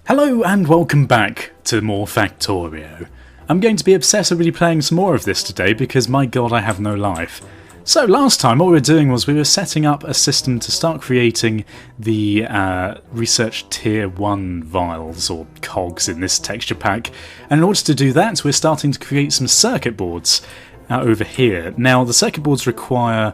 Hello and welcome back to more Factorio. I'm going to be obsessively playing some more of this today because my god I have no life. So last time what we were doing was we were setting up a system to start creating the research tier 1 vials or cogs in this texture pack, and in order to do that we're starting to create some circuit boards over here. Now the circuit boards require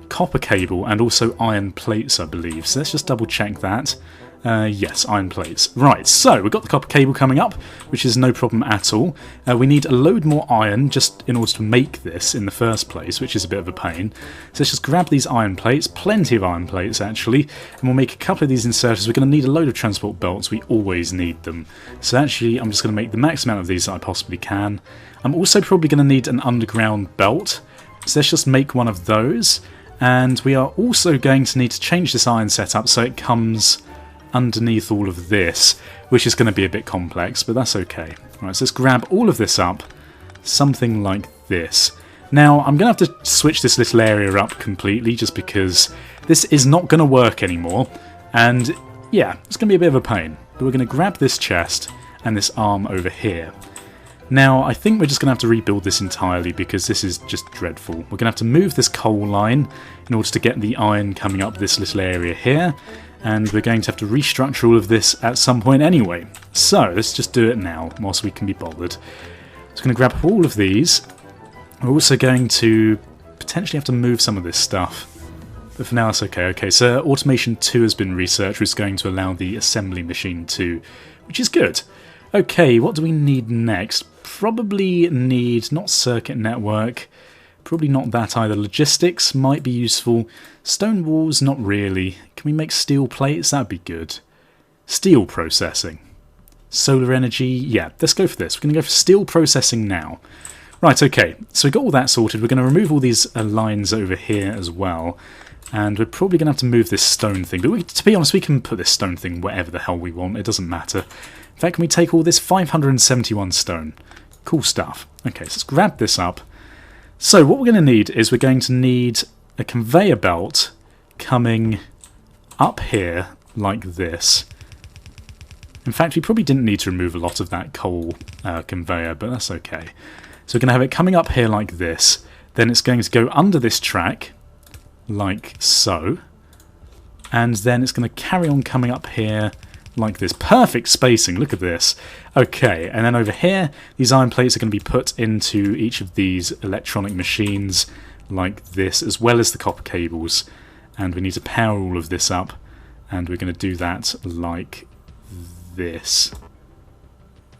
copper cable and also iron plates I believe, so let's just double check that. Yes, iron plates. Right, so we've got the copper cable coming up, which is no problem at all. We need a load more iron just in order to make this in the first place, which is a bit of a pain. So let's just grab these iron plates, plenty of iron plates actually, and we'll make a couple of these inserters. We're going to need a load of transport belts, we always need them. So actually I'm just going to make the max amount of these that I possibly can. I'm also probably going to need an underground belt, so let's just make one of those. And we are also going to need to change this iron setup so it comes underneath all of this, which is going to be a bit complex, but that's okay. Right, so let's grab all of this up, something like this. Now I'm going to have to switch this little area up completely just because this is not going to work anymore, and yeah, it's going to be a bit of a pain. But we're going to grab this chest and this arm over here. Now I think we're just going to have to rebuild this entirely because this is just dreadful. We're going to have to move this coal line in order to get the iron coming up this little area here, and we're going to have to restructure all of this at some point anyway. So let's just do it now whilst we can be bothered. So I'm going to grab all of these. We're also going to potentially have to move some of this stuff, but for now it's okay. Okay, so automation 2 has been researched, which is going to allow the assembly machine 2, which is good. Okay, what do we need next? Probably need, not circuit network, probably not that either. Logistics might be useful. Stone walls, not really. Can we make steel plates? That'd be good. Steel processing. Solar energy, yeah, let's go for this. We're going to go for steel processing now. Right, okay, so we've got all that sorted. We're going to remove all these lines over here as well. And we're probably going to have to move this stone thing. But to be honest, we can put this stone thing wherever the hell we want. It doesn't matter. In fact, can we take all this? 571 stone. Cool stuff. Okay, so let's grab this up. So what we're going to need is we're going to need a conveyor belt coming up here like this. In fact, we probably didn't need to remove a lot of that coal conveyor, but that's okay. So we're going to have it coming up here like this. Then it's going to go under this track, like so. And then it's going to carry on coming up here like this. Perfect spacing, look at this. Okay, and then over here, these iron plates are going to be put into each of these electronic machines like this, as well as the copper cables. And we need to power all of this up, and we're going to do that like this.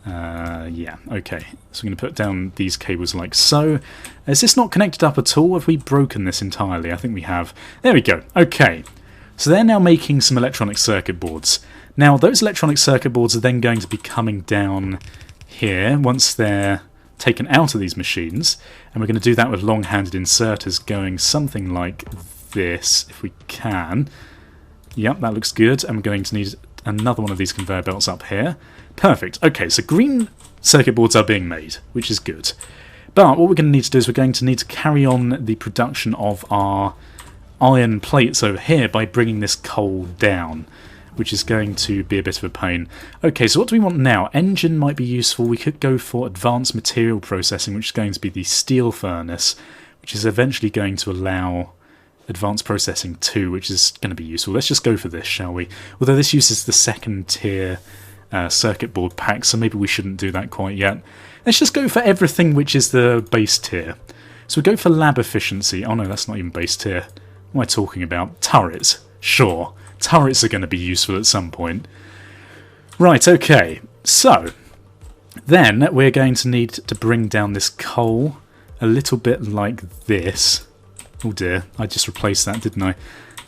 Yeah, okay. So we're going to put down these cables like so. Is this not connected up at all? Have we broken this entirely? I think we have. There we go. Okay. So they're now making some electronic circuit boards. Now those electronic circuit boards are then going to be coming down here once they're taken out of these machines, and we're going to do that with long-handed inserters going something like this if we can. Yep, that looks good, and we're going to need another one of these conveyor belts up here. Perfect. Okay, so green circuit boards are being made, which is good. But what we're going to need to do is we're going to need to carry on the production of our iron plates over here by bringing this coal down, which is going to be a bit of a pain. Okay, so what do we want now? Engine might be useful. We could go for advanced material processing, which is going to be the steel furnace, which is eventually going to allow advanced processing 2, which is going to be useful. Let's just go for this, shall we? Although this uses the second tier circuit board pack, so maybe we shouldn't do that quite yet. Let's just go for everything which is the base tier. So we go for lab efficiency. Oh no, that's not even base tier. What am I talking about? Turrets. Sure. Turrets are going to be useful at some point. Right, okay. So, then we're going to need to bring down this coal a little bit like this. Oh dear, I just replaced that, didn't I?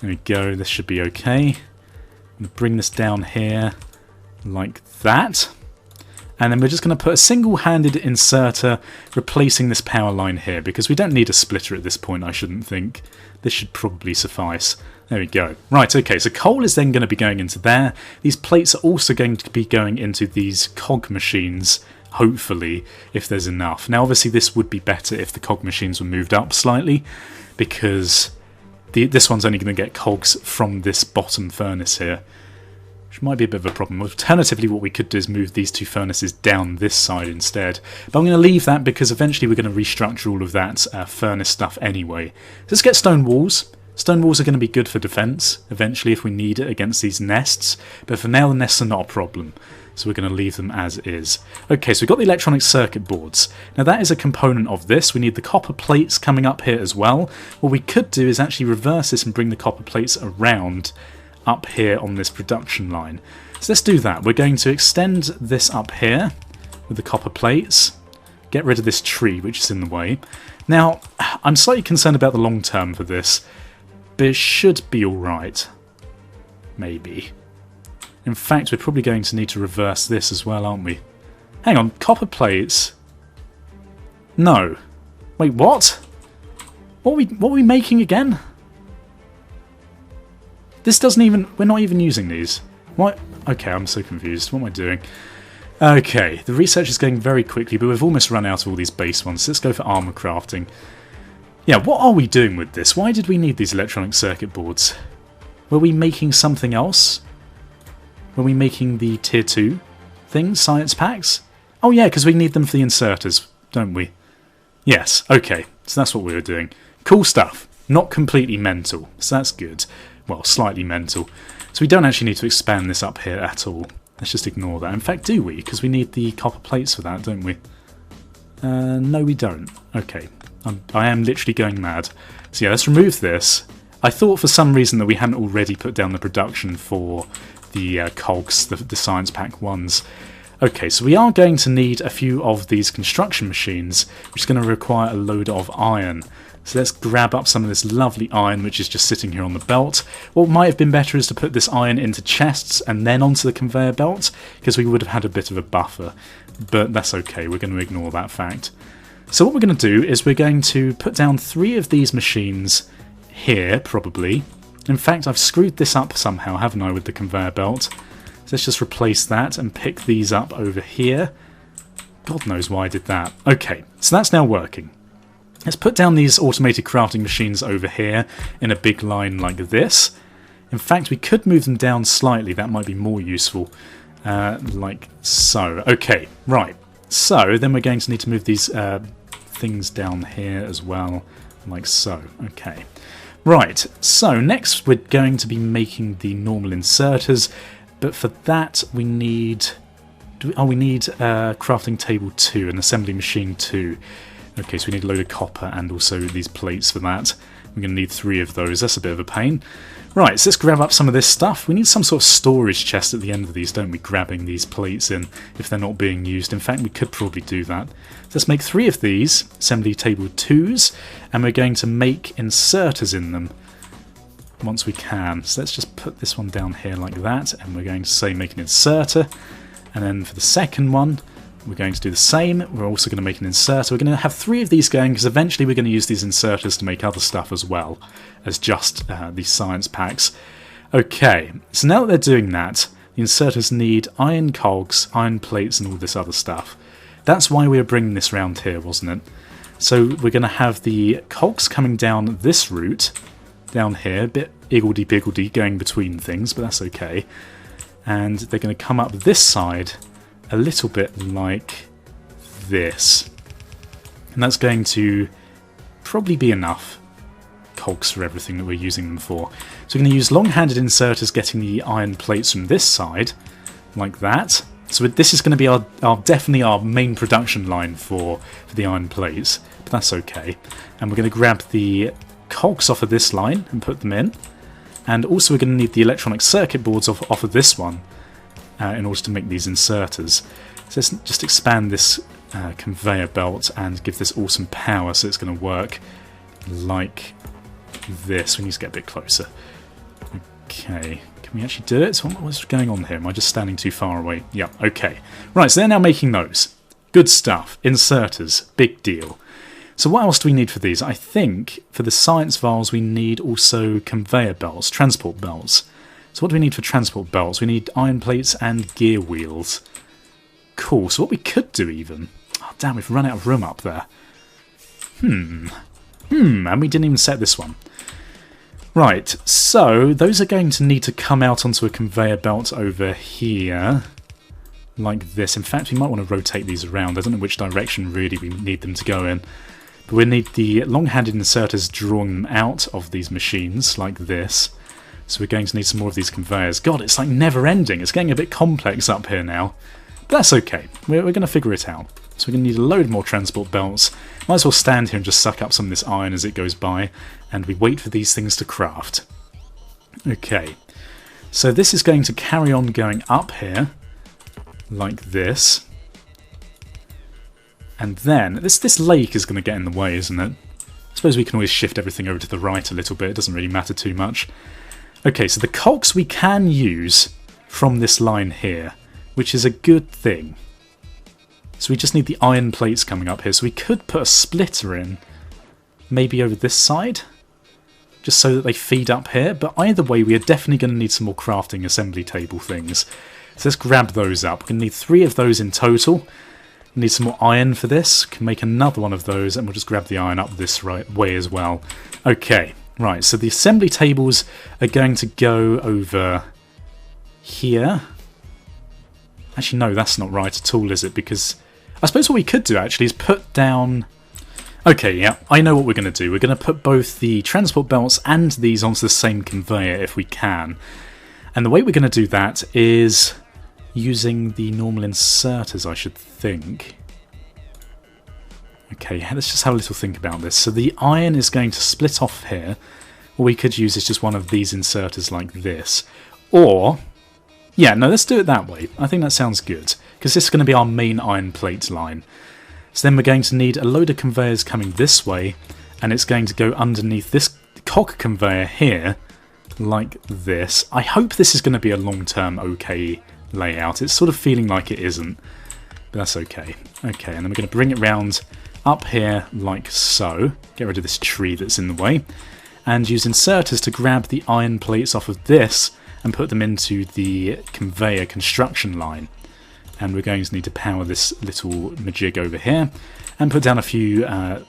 There we go, this should be okay. Bring this down here like that. And then we're just going to put a single-handed inserter replacing this power line here, because we don't need a splitter at this point, I shouldn't think. This should probably suffice. There we go. Right, okay, so coal is then going to be going into there. These plates are also going to be going into these cog machines, hopefully, if there's enough. Now, obviously, this would be better if the cog machines were moved up slightly, because this one's only going to get cogs from this bottom furnace here. which might be a bit of a problem. Alternatively, what we could do is move these two furnaces down this side instead. But I'm going to leave that because eventually we're going to restructure all of that furnace stuff anyway. So let's get stone walls. Stone walls are going to be good for defence eventually if we need it against these nests. But for now, the nests are not a problem. So we're going to leave them as is. Okay, so we've got the electronic circuit boards. Now that is a component of this. We need the copper plates coming up here as well. What we could do is actually reverse this and bring the copper plates around up here on this production line. So let's do that. We're going to extend this up here with the copper plates. Get rid of this tree which is in the way. Now, I'm slightly concerned about the long term for this, but it should be alright. Maybe. In fact, we're probably going to need to reverse this as well, aren't we? Hang on, copper plates? No. Wait, what? What are we making again? This doesn't even... We're not even using these. What? Okay, I'm so confused. What am I doing? Okay, the research is going very quickly, but we've almost run out of all these base ones. So let's go for armour crafting. Yeah, what are we doing with this? Why did we need these electronic circuit boards? Were we making something else? Were we making the tier 2 things, science packs? Oh yeah, because we need them for the inserters, don't we? Yes, okay, so that's what we were doing. Cool stuff. Not completely mental, so that's good. Well, slightly mental. So we don't actually need to expand this up here at all. Let's just ignore that. In fact, do we? Because we need the copper plates for that, don't we? No, we don't. Okay. I am literally going mad. So yeah, let's remove this. I thought for some reason that we hadn't already put down the production for the cogs, the science pack ones. Okay, so we are going to need a few of these construction machines, which is going to require a load of iron. So let's grab up some of this lovely iron which is just sitting here on the belt. What might have been better is to put this iron into chests and then onto the conveyor belt, because we would have had a bit of a buffer. But that's okay, we're going to ignore that fact. So what we're going to do is we're going to put down 3 of these machines here, probably. In fact, I've screwed this up somehow, haven't I, with the conveyor belt. So let's just replace that and pick these up over here. God knows why I did that. Okay, so that's now working. Let's put down these automated crafting machines over here in a big line like this. In fact, we could move them down slightly. That might be more useful. Like so. Okay, right. So then we're going to need to move these things down here as well, like so. Okay. Right, so next we're going to be making the normal inserters, but for that we need... we need crafting table 2, an assembly machine 2. Okay, so we need a load of copper and also these plates for that. We're going to need 3 of those, that's a bit of a pain. Right, so let's grab up some of this stuff. We need some sort of storage chest at the end of these, don't we? Grabbing these plates in if they're not being used. In fact, we could probably do that. So let's make 3 of these, assembly table 2s, and we're going to make inserters in them once we can. So let's just put this one down here like that, and we're going to say make an inserter. And then for the second one, we're going to do the same. We're also going to make an inserter. We're going to have 3 of these going because eventually we're going to use these inserters to make other stuff as well as just these science packs. Okay, so now that they're doing that, the inserters need iron cogs, iron plates and all this other stuff. That's why we were bringing this round here, wasn't it? So we're going to have the cogs coming down this route, down here, a bit iggledy-piggledy going between things, but that's okay. And they're going to come up this side a little bit like this. And that's going to probably be enough cogs for everything that we're using them for. So we're going to use long-handed inserters getting the iron plates from this side, like that. So this is going to be definitely our main production line for the iron plates, but that's okay. And we're going to grab the cogs off of this line and put them in. And also we're going to need the electronic circuit boards off of this one in order to make these inserters. So let's just expand this conveyor belt and give this awesome power so it's going to work like this. We need to get a bit closer. Okay, can we actually do it? So what's going on here? Am I just standing too far away? Yeah, okay. Right, so they're now making those. Good stuff. Inserters, big deal. So what else do we need for these? I think for the science vials we need also conveyor belts, transport belts. So what do we need for transport belts? We need iron plates and gear wheels. Cool, so what we could do even... Oh damn, we've run out of room up there. And we didn't even set this one. Right, so those are going to need to come out onto a conveyor belt over here, like this. In fact, we might want to rotate these around. I don't know which direction really we need them to go in. But we need the long-handed inserters drawing them out of these machines, like this. So we're going to need some more of these conveyors. God, it's like never-ending. It's getting a bit complex up here now. But that's okay. We're going to figure it out. So we're going to need a load more transport belts. Might as well stand here and just suck up some of this iron as it goes by. And we wait for these things to craft. Okay. So this is going to carry on going up here. Like this. And then, this lake is going to get in the way, isn't it? I suppose we can always shift everything over to the right a little bit. It doesn't really matter too much. Okay, so the cogs we can use from this line here, which is a good thing. So we just need the iron plates coming up here. So we could put a splitter in, maybe over this side, just so that they feed up here. But either way, we are definitely going to need some more crafting assembly table things. So let's grab those up. We're going to need 3 of those in total. We need some more iron for this. Can make another one of those, and we'll just grab the iron up this way as well. Okay, right, so the assembly tables are going to go over here. Actually, no, that's not right at all, is it? Because I suppose what we could do, actually, is put down... Okay, yeah, I know what we're going to do. We're going to put both the transport belts and these onto the same conveyor if we can. And the way we're going to do that is using the normal inserters, I should think. Okay, let's just have a little think about this. So the iron is going to split off here. What we could use is just one of these inserters like this. Or, yeah, no, let's do it that way. I think that sounds good, because this is going to be our main iron plate line. So then we're going to need a load of conveyors coming this way, and it's going to go underneath this cog conveyor here, like this. I hope this is going to be a long-term okay layout. It's sort of feeling like it isn't, but that's okay. Okay, and then we're going to bring it round up here like so. Get rid of this tree that's in the way, and use inserters to grab the iron plates off of this and put them into the conveyor construction line. And we're going to need to power this little majig over here and put down a few other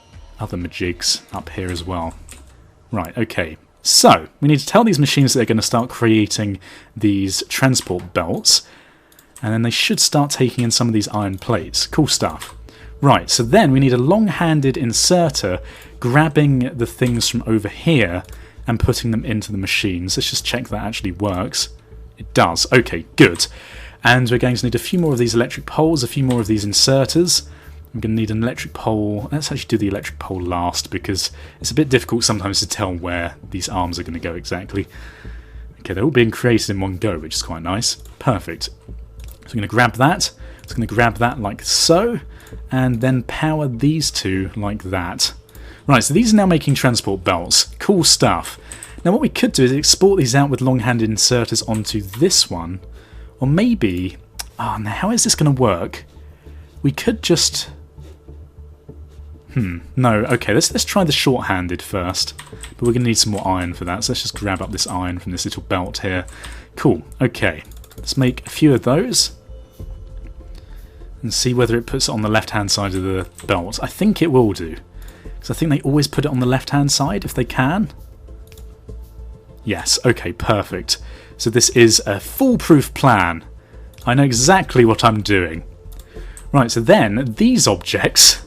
majigs up here as well. Right, okay. So, we need to tell these machines that they're going to start creating these transport belts, and then they should start taking in some of these iron plates. Cool stuff. Right, so then we need a long-handed inserter grabbing the things from over here and putting them into the machines. Let's just check that actually works. It does. Okay, good. And we're going to need a few more of these electric poles, a few more of these inserters. I'm going to need an electric pole. Let's actually do the electric pole last, because it's a bit difficult sometimes to tell where these arms are going to go exactly. Okay, they're all being created in one go, which is quite nice. Perfect. So I'm going to grab that. It's going to grab that like so, and then power these two like that. Right, so these are now making transport belts. Cool stuff. Now what we could do is export these out with long-handed inserters onto this one. Or maybe... Oh, now how is this going to work? We could just... No, okay, let's try the short-handed first. But we're going to need some more iron for that, so let's just grab up this iron from this little belt here. Cool, okay. Let's make a few of those. And see whether it puts it on the left-hand side of the belt. I think it will do. Because I think they always put it on the left-hand side, if they can. Yes, okay, perfect. So this is a foolproof plan. I know exactly what I'm doing. Right, so then these objects,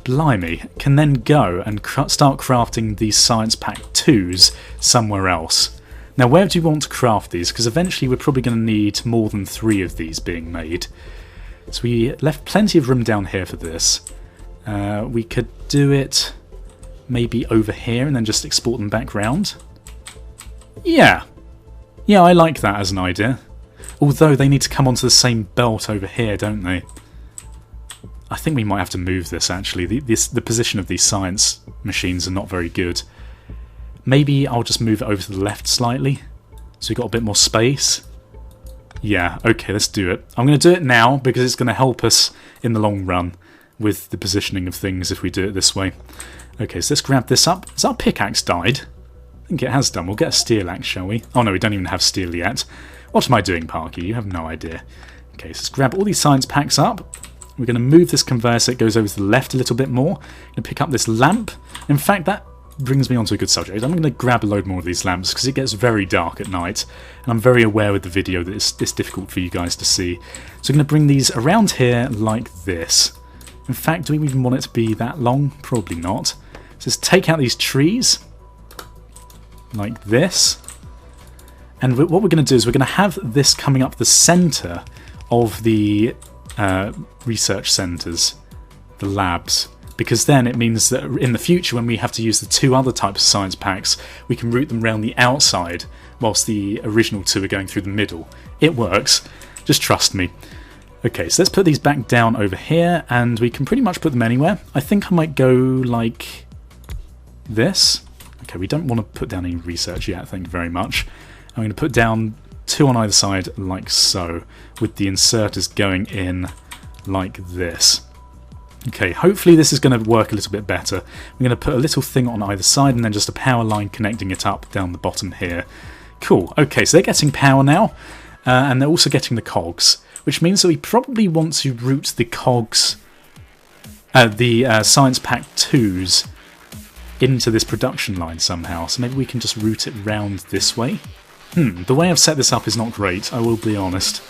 blimey, can then go and start crafting these Science Pack 2s somewhere else. Now, where do you want to craft these? Because eventually we're probably going to need more than 3 of these being made. So we left plenty of room down here for this. We could do it maybe over here and then just export them back round. Yeah, I like that as an idea. Although they need to come onto the same belt over here, don't they? I think we might have to move this, actually. The position of these science machines are not very good. Maybe I'll just move it over to the left slightly, so we've got a bit more space. Yeah, okay, let's do it. I'm going to do it now, because it's going to help us in the long run with the positioning of things if we do it this way. Okay, so let's grab this up. Has our pickaxe died? I think it has done. We'll get a steel axe, shall we? Oh no, we don't even have steel yet. What am I doing, Parky? You have no idea. Okay, so let's grab all these science packs up. We're going to move this conveyor so it goes over to the left a little bit more. I'm going to pick up this lamp. In fact, that brings me on to a good subject. I'm going to grab a load more of these lamps because it gets very dark at night, and I'm very aware with the video that it's difficult for you guys to see. So I'm going to bring these around here like this. In fact, do we even want it to be that long? Probably not. So let's take out these trees like this. And what we're going to do is we're going to have this coming up the centre of the research centres, the labs, because then it means that in the future when we have to use the 2 other types of science packs, we can route them around the outside whilst the original 2 are going through the middle. It works, just trust me. Okay, so let's put these back down over here, and we can pretty much put them anywhere. I think I might go like this. Okay, we don't want to put down any research yet, thank you very much. I'm going to put down 2 on either side like so, with the inserters going in like this. Okay, hopefully this is going to work a little bit better. I'm going to put a little thing on either side and then just a power line connecting it up down the bottom here. Cool, okay, so they're getting power now, and they're also getting the cogs, which means that we probably want to route the cogs, the Science Pack 2s, into this production line somehow. So maybe we can just route it round this way. The way I've set this up is not great, I will be honest.